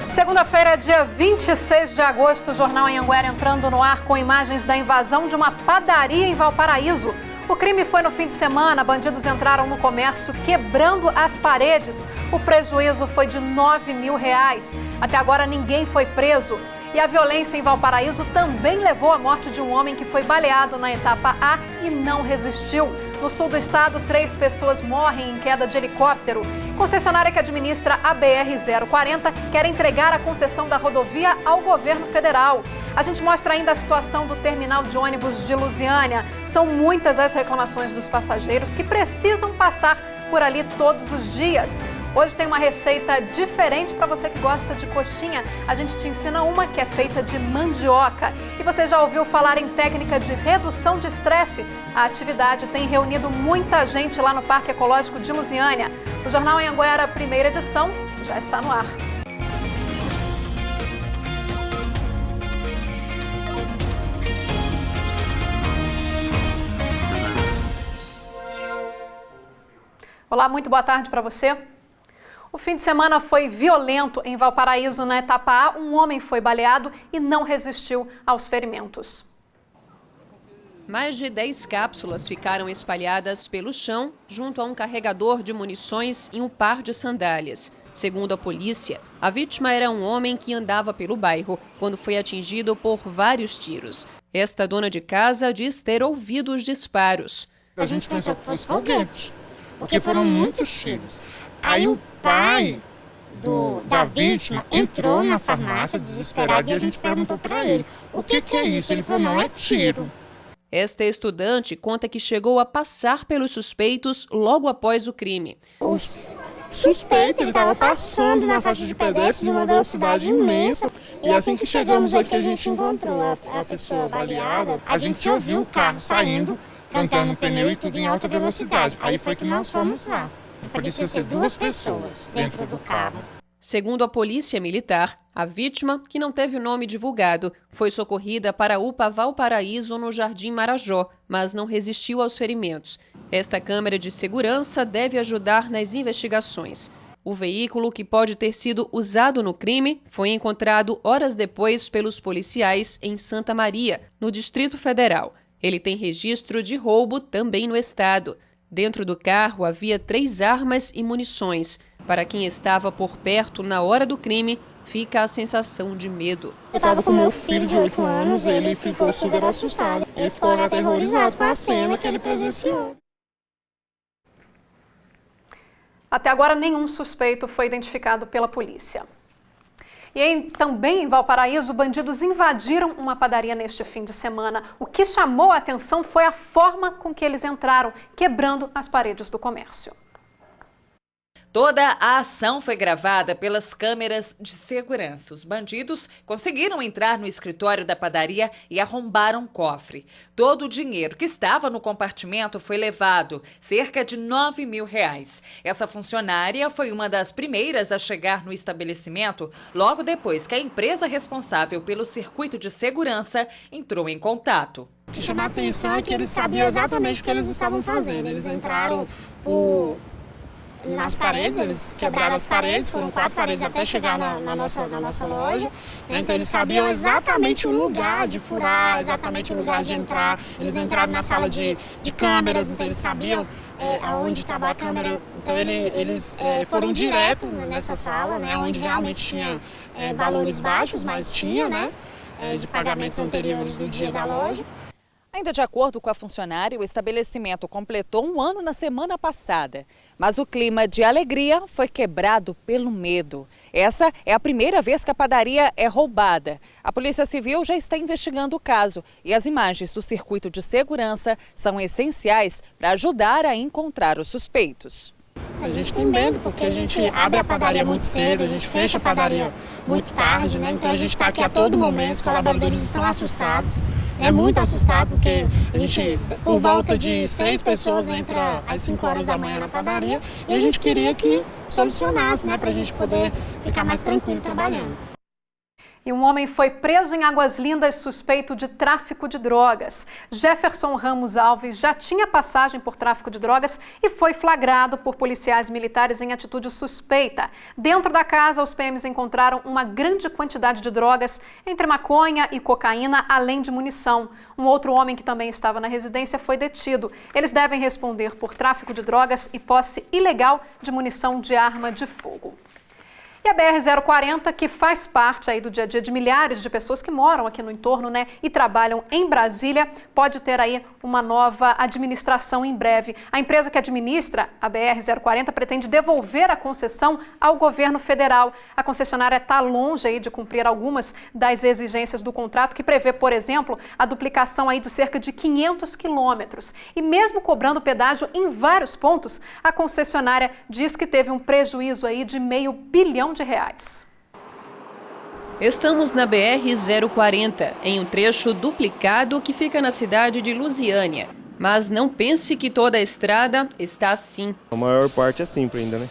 Segunda-feira, dia 26 de agosto, o Jornal Anhanguera entrando no ar com imagens da invasão de uma padaria em Valparaíso. O crime foi no fim de semana, bandidos entraram no comércio quebrando as paredes. O prejuízo foi de R$9 mil. Até agora ninguém foi preso. E a violência em Valparaíso também levou à morte de um homem que foi baleado na etapa A e não resistiu. No sul do estado, 3 pessoas morrem em queda de helicóptero. Concessionária que administra a BR-040 quer entregar a concessão da rodovia ao governo federal. A gente mostra ainda a situação do terminal de ônibus de Lusiânia. São muitas as reclamações dos passageiros que precisam passar por ali todos os dias. Hoje tem uma receita diferente para você que gosta de coxinha. A gente te ensina uma que é feita de mandioca. E você já ouviu falar em técnica de redução de estresse? A atividade tem reunido muita gente lá no Parque Ecológico de Lusiânia. O Jornal Anhanguera, primeira edição, já está no ar. Olá, muito boa tarde para você. O fim de semana foi violento em Valparaíso. Na etapa A, um homem foi baleado e não resistiu aos ferimentos. Mais de 10 cápsulas ficaram espalhadas pelo chão junto a um carregador de munições e um par de sandálias. Segundo a polícia, a vítima era um homem que andava pelo bairro quando foi atingido por vários tiros. Esta dona de casa diz ter ouvido os disparos. A gente pensou que fosse foguete, porque foram muitos tiros. Aí o pai da vítima entrou na farmácia desesperado e a gente perguntou para ele, o que é isso? Ele falou, não, é tiro. Esta estudante conta que chegou a passar pelos suspeitos logo após o crime. O suspeito, ele estava passando na faixa de pedestre numa velocidade imensa. E assim que chegamos aqui, a gente encontrou a pessoa baleada. A gente ouviu o carro saindo, cantando pneu e tudo em alta velocidade. Aí foi que nós fomos lá. Parecia ser 2 pessoas dentro do carro. Segundo a polícia militar, a vítima, que não teve o nome divulgado, foi socorrida para a UPA Valparaíso no Jardim Marajó, mas não resistiu aos ferimentos. Esta câmera de segurança deve ajudar nas investigações. O veículo, que pode ter sido usado no crime, foi encontrado horas depois pelos policiais em Santa Maria, no Distrito Federal. Ele tem registro de roubo também no estado. Dentro do carro havia 3 armas e munições. Para quem estava por perto na hora do crime, fica a sensação de medo. Eu estava com meu filho de 8 anos, ele ficou super assustado. Ele ficou aterrorizado com a cena que ele presenciou. Até agora, nenhum suspeito foi identificado pela polícia. Também em Valparaíso, bandidos invadiram uma padaria neste fim de semana. O que chamou a atenção foi a forma com que eles entraram, quebrando as paredes do comércio. Toda a ação foi gravada pelas câmeras de segurança. Os bandidos conseguiram entrar no escritório da padaria e arrombaram um cofre. Todo o dinheiro que estava no compartimento foi levado, cerca de R$9 mil. Essa funcionária foi uma das primeiras a chegar no estabelecimento logo depois que a empresa responsável pelo circuito de segurança entrou em contato. O que chama a atenção é que eles sabiam exatamente o que eles estavam fazendo. Eles entraram nas paredes, eles quebraram as paredes, foram 4 paredes até chegar na nossa loja. Então eles sabiam exatamente o lugar de furar, exatamente o lugar de entrar. Eles entraram na sala de câmeras, então eles sabiam aonde estava a câmera. Então eles foram direto nessa sala, né, onde realmente tinha valores baixos, mas tinha, né, de pagamentos anteriores do dia da loja. Ainda de acordo com a funcionária, o estabelecimento completou 1 ano na semana passada. Mas o clima de alegria foi quebrado pelo medo. Essa é a primeira vez que a padaria é roubada. A Polícia Civil já está investigando o caso e as imagens do circuito de segurança são essenciais para ajudar a encontrar os suspeitos. A gente tem medo porque a gente abre a padaria muito cedo, a gente fecha a padaria muito tarde, né? Então a gente está aqui a todo momento, os colaboradores estão assustados, muito assustados, porque a gente, por volta de 6 pessoas, entra às 5 horas da manhã na padaria e a gente queria que solucionasse, né? Para a gente poder ficar mais tranquilo trabalhando. E um homem foi preso em Águas Lindas suspeito de tráfico de drogas. Jefferson Ramos Alves já tinha passagem por tráfico de drogas e foi flagrado por policiais militares em atitude suspeita. Dentro da casa, os PMs encontraram uma grande quantidade de drogas, entre maconha e cocaína, além de munição. Um outro homem que também estava na residência foi detido. Eles devem responder por tráfico de drogas e posse ilegal de munição de arma de fogo. E a BR-040, que faz parte aí do dia a dia de milhares de pessoas que moram aqui no entorno, né, e trabalham em Brasília, pode ter aí uma nova administração em breve. A empresa que administra a BR-040 pretende devolver a concessão ao governo federal. A concessionária está longe aí de cumprir algumas das exigências do contrato, que prevê, por exemplo, a duplicação aí de cerca de 500 quilômetros. E mesmo cobrando pedágio em vários pontos, a concessionária diz que teve um prejuízo aí de R$500 bilhão. Estamos na BR-040, em um trecho duplicado que fica na cidade de Lusiânia. Mas não pense que toda a estrada está assim. A maior parte é simples ainda, né?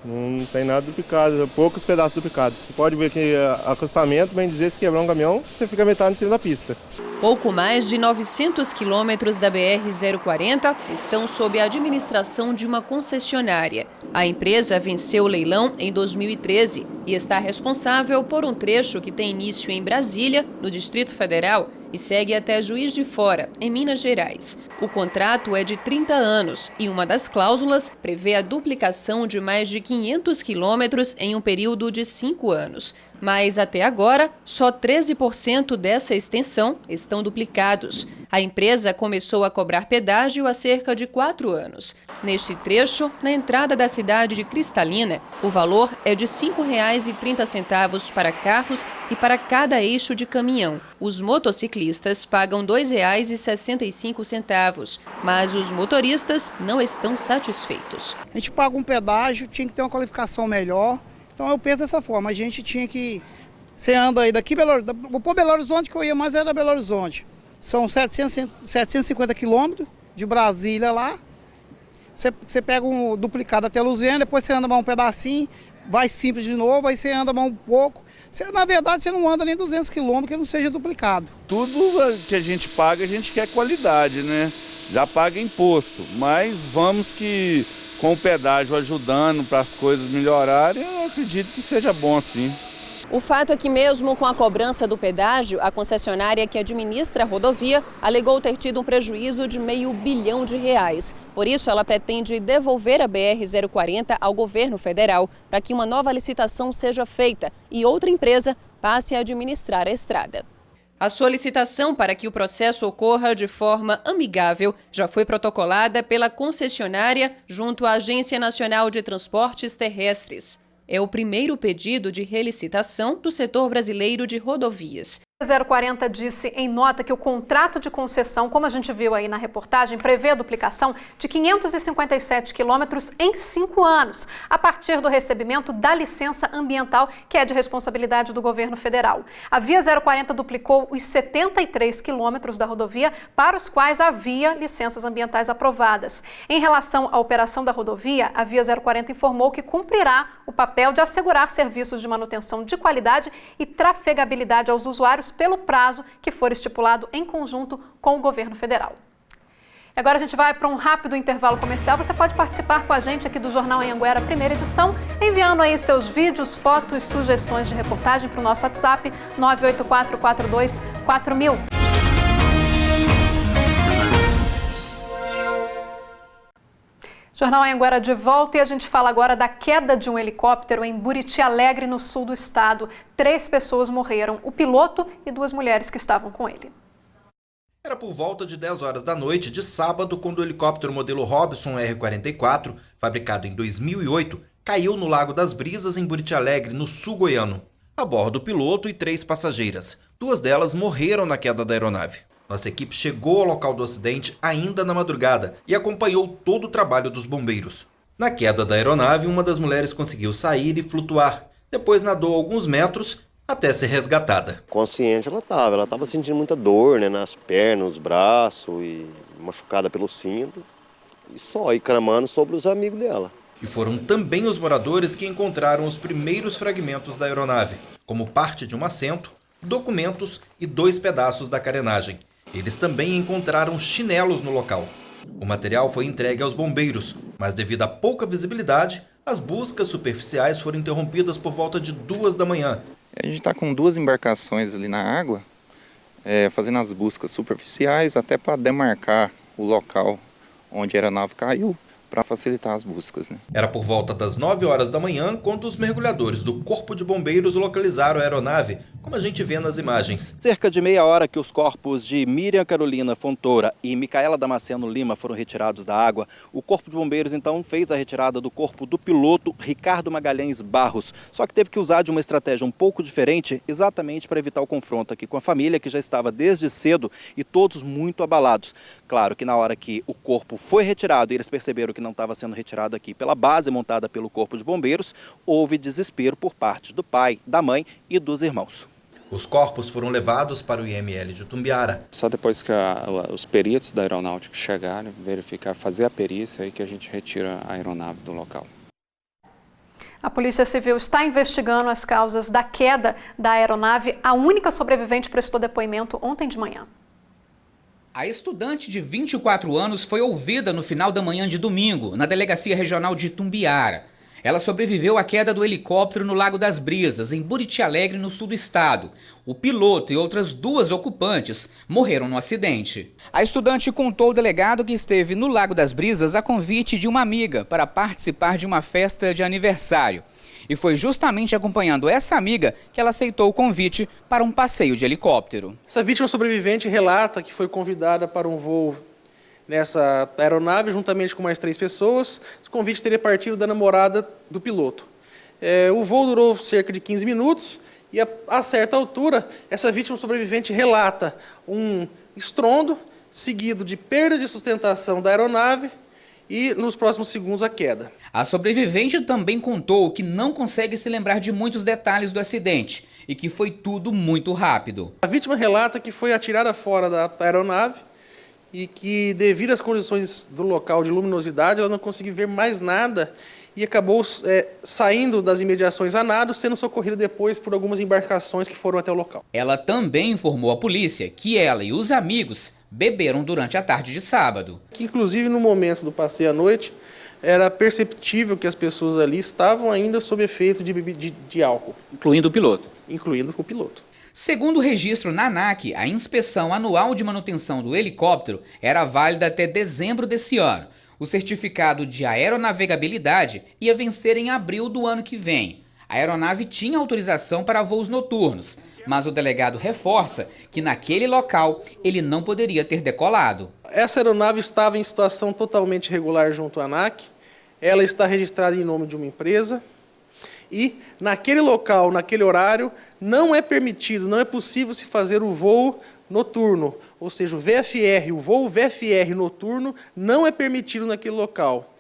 Não tem nada duplicado, poucos pedaços duplicados. Você pode ver que acostamento, bem dizer, se quebrar um caminhão, você fica metade em cima da pista. Pouco mais de 900 quilômetros da BR-040 estão sob a administração de uma concessionária. A empresa venceu o leilão em 2013 e está responsável por um trecho que tem início em Brasília, no Distrito Federal, e segue até Juiz de Fora, em Minas Gerais. O contrato é de 30 anos e uma das cláusulas prevê a duplicação de mais de 500 quilômetros em um período de 5 anos. Mas até agora, só 13% dessa extensão estão duplicados. A empresa começou a cobrar pedágio há cerca de 4 anos. Neste trecho, na entrada da cidade de Cristalina, o valor é de R$ 5,30 para carros e para cada eixo de caminhão. Os motociclistas pagam R$ 2,65, mas os motoristas não estão satisfeitos. A gente paga um pedágio, tinha que ter uma qualificação melhor. Então eu penso dessa forma, a gente tinha que... Você anda aí daqui, vou pôr Belo Horizonte, que eu ia mais era Belo Horizonte. São 750 quilômetros de Brasília lá. Você pega um duplicado até Lusiânia, depois você anda mais um pedacinho, vai simples de novo, aí você anda mais um pouco. Na verdade, você não anda nem 200 quilômetros que não seja duplicado. Tudo que a gente paga, a gente quer qualidade, né? Já paga imposto, mas vamos que... com o pedágio ajudando para as coisas melhorarem, eu acredito que seja bom sim. O fato é que mesmo com a cobrança do pedágio, a concessionária que administra a rodovia alegou ter tido um prejuízo de R$500 bilhão. Por isso, ela pretende devolver a BR-040 ao governo federal para que uma nova licitação seja feita e outra empresa passe a administrar a estrada. A solicitação para que o processo ocorra de forma amigável já foi protocolada pela concessionária junto à Agência Nacional de Transportes Terrestres. É o primeiro pedido de relicitação do setor brasileiro de rodovias. A 040 disse em nota que o contrato de concessão, como a gente viu aí na reportagem, prevê a duplicação de 557 quilômetros em 5 anos, a partir do recebimento da licença ambiental, que é de responsabilidade do governo federal. A Via 040 duplicou os 73 quilômetros da rodovia para os quais havia licenças ambientais aprovadas. Em relação à operação da rodovia, a Via 040 informou que cumprirá o papel de assegurar serviços de manutenção de qualidade e trafegabilidade aos usuários pelo prazo que for estipulado em conjunto com o governo federal. E agora a gente vai para um rápido intervalo comercial. Você pode participar com a gente aqui do Jornal Anhanguera, primeira edição, enviando aí seus vídeos, fotos, sugestões de reportagem para o nosso WhatsApp 984424000. Jornal Anhanguera de volta e a gente fala agora da queda de um helicóptero em Buriti Alegre, no sul do estado. 3 pessoas morreram, o piloto e 2 mulheres que estavam com ele. Era por volta de 10 horas da noite de sábado quando o helicóptero modelo Robson R-44, fabricado em 2008, caiu no Lago das Brisas, em Buriti Alegre, no sul goiano. A bordo, o piloto e 3 passageiras. 2 delas morreram na queda da aeronave. Nossa equipe chegou ao local do acidente ainda na madrugada e acompanhou todo o trabalho dos bombeiros. Na queda da aeronave, uma das mulheres conseguiu sair e flutuar. Depois nadou alguns metros até ser resgatada. Consciente ela estava sentindo muita dor, né, nas pernas, nos braços e machucada pelo cinto. E cramando sobre os amigos dela. E foram também os moradores que encontraram os primeiros fragmentos da aeronave, como parte de um assento, documentos e 2 pedaços da carenagem. Eles também encontraram chinelos no local. O material foi entregue aos bombeiros, mas devido à pouca visibilidade, as buscas superficiais foram interrompidas por volta de 2 da manhã. A gente está com 2 embarcações ali na água, fazendo as buscas superficiais até para demarcar o local onde a aeronave caiu, para facilitar as buscas, né? Era por volta das 9 horas da manhã quando os mergulhadores do Corpo de Bombeiros localizaram a aeronave, como a gente vê nas imagens. Cerca de meia hora que os corpos de Miriam Carolina Fontoura e Micaela Damasceno Lima foram retirados da água, o Corpo de Bombeiros então fez a retirada do corpo do piloto Ricardo Magalhães Barros. Só que teve que usar de uma estratégia um pouco diferente, exatamente para evitar o confronto aqui com a família, que já estava desde cedo e todos muito abalados. Claro que na hora que o corpo foi retirado e eles perceberam que não estava sendo retirado aqui pela base montada pelo Corpo de Bombeiros, houve desespero por parte do pai, da mãe e dos irmãos. Os corpos foram levados para o IML de Itumbiara. Só depois que os peritos da aeronáutica chegarem, verificar, fazer a perícia, aí que a gente retira a aeronave do local. A Polícia Civil está investigando as causas da queda da aeronave. A única sobrevivente prestou depoimento ontem de manhã. A estudante de 24 anos foi ouvida no final da manhã de domingo, na Delegacia Regional de Itumbiara. Ela sobreviveu à queda do helicóptero no Lago das Brisas, em Buriti Alegre, no sul do estado. O piloto e outras 2 ocupantes morreram no acidente. A estudante contou ao delegado que esteve no Lago das Brisas a convite de uma amiga para participar de uma festa de aniversário. E foi justamente acompanhando essa amiga que ela aceitou o convite para um passeio de helicóptero. Essa vítima sobrevivente relata que foi convidada para um voo nessa aeronave, juntamente com mais 3 pessoas. Esse convite teria partido da namorada do piloto. O voo durou cerca de 15 minutos e, a certa altura, essa vítima sobrevivente relata um estrondo, seguido de perda de sustentação da aeronave e, nos próximos segundos, a queda. A sobrevivente também contou que não consegue se lembrar de muitos detalhes do acidente e que foi tudo muito rápido. A vítima relata que foi atirada fora da aeronave e que, devido às condições do local de luminosidade, ela não conseguiu ver mais nada e acabou saindo das imediações a nado, sendo socorrida depois por algumas embarcações que foram até o local. Ela também informou à polícia que ela e os amigos beberam durante a tarde de sábado. Que, inclusive, no momento do passeio à noite, era perceptível que as pessoas ali estavam ainda sob efeito de álcool. Incluindo o piloto? Incluindo o piloto. Segundo o registro na ANAC, a inspeção anual de manutenção do helicóptero era válida até dezembro desse ano. O certificado de aeronavegabilidade ia vencer em abril do ano que vem. A aeronave tinha autorização para voos noturnos, mas o delegado reforça que naquele local ele não poderia ter decolado. Essa aeronave estava em situação totalmente irregular junto à ANAC, ela está registrada em nome de uma empresa e naquele local, naquele horário, não é permitido, não é possível se fazer o voo noturno, ou seja, o VFR, o voo VFR noturno não é permitido naquele local.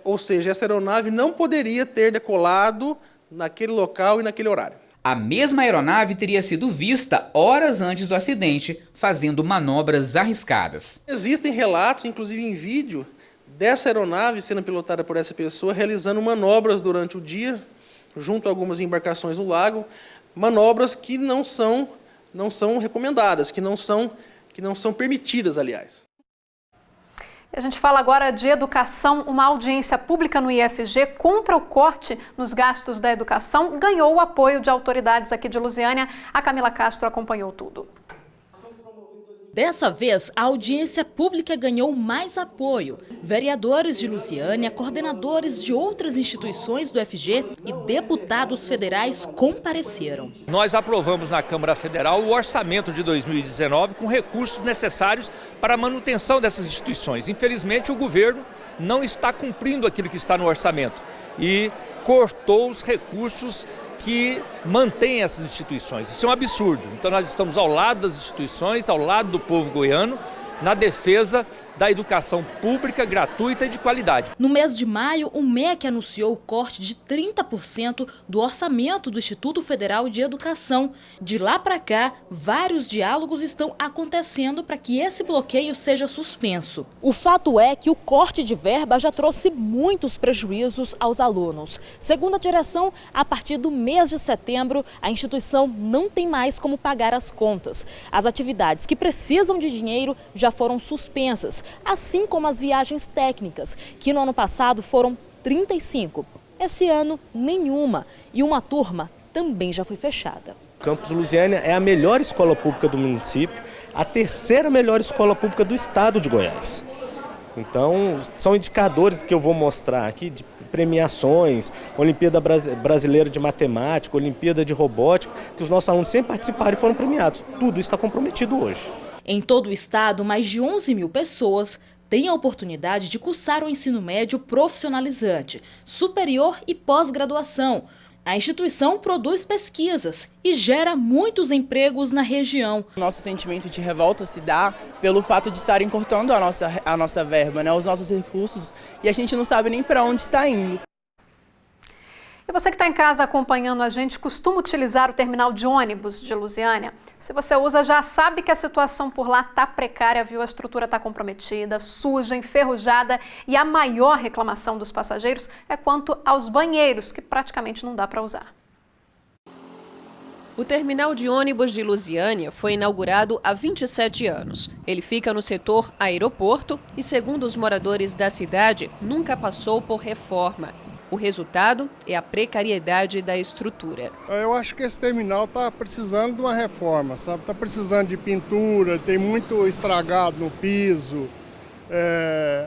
Ou seja, essa aeronave não poderia ter decolado naquele local e naquele horário. A mesma aeronave teria sido vista horas antes do acidente, fazendo manobras arriscadas. Existem relatos, inclusive em vídeo, dessa aeronave sendo pilotada por essa pessoa, realizando manobras durante o dia, junto a algumas embarcações no lago, manobras que não são recomendadas, que não são permitidas, aliás. A gente fala agora de educação. Uma audiência pública no IFG contra o corte nos gastos da educação ganhou o apoio de autoridades aqui de Lusiânia. A Camila Castro acompanhou tudo. Dessa vez, a audiência pública ganhou mais apoio. Vereadores de Lusiânia, coordenadores de outras instituições do FG e deputados federais compareceram. Nós aprovamos na Câmara Federal o orçamento de 2019 com recursos necessários para a manutenção dessas instituições. Infelizmente, o governo não está cumprindo aquilo que está no orçamento e cortou os recursos que mantém essas instituições. Isso é um absurdo. Então nós estamos ao lado das instituições, ao lado do povo goiano, na defesa da educação pública, gratuita e de qualidade. No mês de maio, o MEC anunciou o corte de 30% do orçamento do Instituto Federal de Educação. De lá para cá, vários diálogos estão acontecendo para que esse bloqueio seja suspenso. O fato é que o corte de verba já trouxe muitos prejuízos aos alunos. Segundo a direção, a partir do mês de setembro, a instituição não tem mais como pagar as contas. As atividades que precisam de dinheiro já foram suspensas, assim como as viagens técnicas, que no ano passado foram 35. Esse ano, nenhuma. E uma turma também já foi fechada. O Campus Lusiânia é a melhor escola pública do município, a terceira melhor escola pública do estado de Goiás. Então, são indicadores que eu vou mostrar aqui de premiações, Olimpíada Brasileira de Matemática, Olimpíada de Robótica, que os nossos alunos sempre participaram e foram premiados. Tudo isso está comprometido hoje. Em todo o estado, mais de 11 mil pessoas têm a oportunidade de cursar o ensino médio profissionalizante, superior e pós-graduação. A instituição produz pesquisas e gera muitos empregos na região. Nosso sentimento de revolta se dá pelo fato de estarem cortando a nossa verba, né, os nossos recursos, e a gente não sabe nem para onde está indo. E você que está em casa acompanhando a gente, costuma utilizar o terminal de ônibus de Lusiânia? Se você usa, já sabe que a situação por lá está precária, viu? A estrutura está comprometida, suja, enferrujada, e a maior reclamação dos passageiros é quanto aos banheiros, que praticamente não dá para usar. O terminal de ônibus de Lusiânia foi inaugurado há 27 anos. Ele fica no setor aeroporto e, segundo os moradores da cidade, nunca passou por reforma. O resultado é a precariedade da estrutura. Eu acho que esse terminal está precisando de uma reforma, sabe? Está precisando de pintura, tem muito estragado no piso.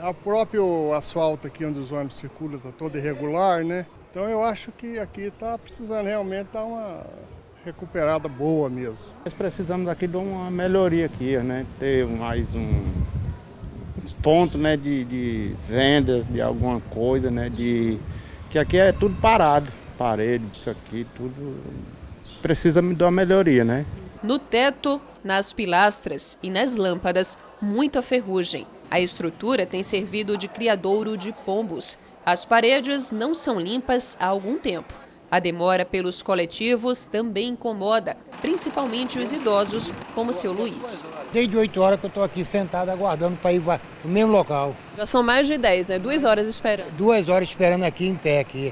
O próprio asfalto aqui onde os ônibus circulam está todo irregular, né? Então eu acho que aqui está precisando realmente dar uma recuperada boa mesmo. Nós precisamos aqui de uma melhoria aqui, né? Ter mais uns pontos, né, de venda de alguma coisa, né? Que aqui é tudo parado, parede, isso aqui, tudo precisa de uma melhoria, né? No teto, nas pilastras e nas lâmpadas, muita ferrugem. A estrutura tem servido de criadouro de pombos. As paredes não são limpas há algum tempo. A demora pelos coletivos também incomoda, principalmente os idosos, como o seu Luiz. Desde 8 horas que eu estou aqui sentado aguardando para ir no mesmo local. Já são mais de 10, né? 2 horas esperando. 2 horas esperando aqui em pé aqui.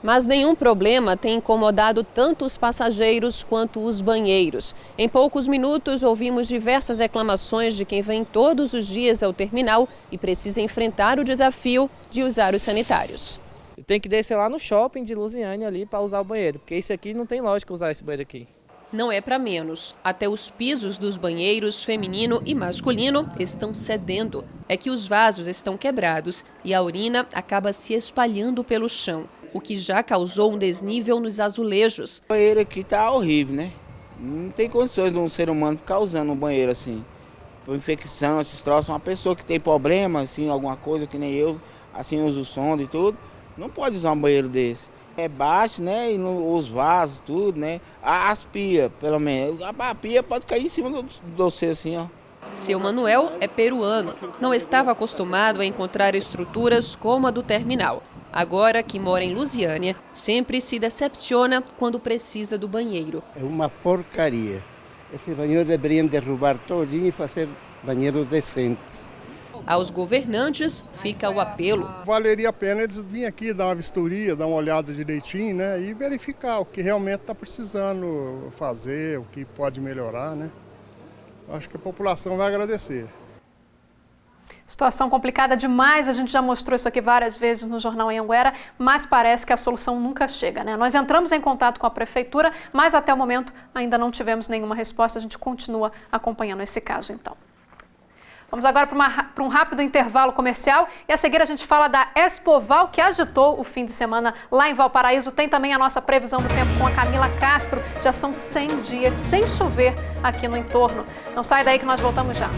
Mas nenhum problema tem incomodado tanto os passageiros quanto os banheiros. Em poucos minutos, ouvimos diversas reclamações de quem vem todos os dias ao terminal e precisa enfrentar o desafio de usar os sanitários. Tem que descer lá no shopping de Lusiânia ali para usar o banheiro, porque esse aqui não tem lógica usar esse banheiro aqui. Não é para menos. Até os pisos dos banheiros feminino e masculino estão cedendo. É que os vasos estão quebrados e a urina acaba se espalhando pelo chão, o que já causou um desnível nos azulejos. O banheiro aqui tá horrível, né? Não tem condições de um ser humano ficar usando um banheiro assim. Por infecção, esses troços, uma pessoa que tem problema, assim, alguma coisa que nem eu, assim, usa o sonda e tudo, não pode usar um banheiro desse. É baixo, né? E os vasos, tudo, né? As pias, pelo menos. A pia pode cair em cima do você, assim, ó. Seu Manuel é peruano. Não estava acostumado a encontrar estruturas como a do terminal. Agora que mora em Lusiânia, sempre se decepciona quando precisa do banheiro. É uma porcaria. Esse banheiro deveriam derrubar todinho e fazer banheiros decentes. Aos governantes fica o apelo. Valeria a pena eles virem aqui dar uma vistoria, dar uma olhada direitinho, né, e verificar o que realmente está precisando fazer, o que pode melhorar, né. Acho que a população vai agradecer. Situação complicada demais, a gente já mostrou isso aqui várias vezes no Jornal Anhanguera, mas parece que a solução nunca chega, né? Nós entramos em contato com a prefeitura, mas até o momento ainda não tivemos nenhuma resposta, a gente continua acompanhando esse caso então. Vamos agora para um rápido intervalo comercial e a seguir a gente fala da Expoval, que agitou o fim de semana lá em Valparaíso. Tem também a nossa previsão do tempo com a Camila Castro. Já são 100 dias sem chover aqui no entorno. Não sai daí que nós voltamos já.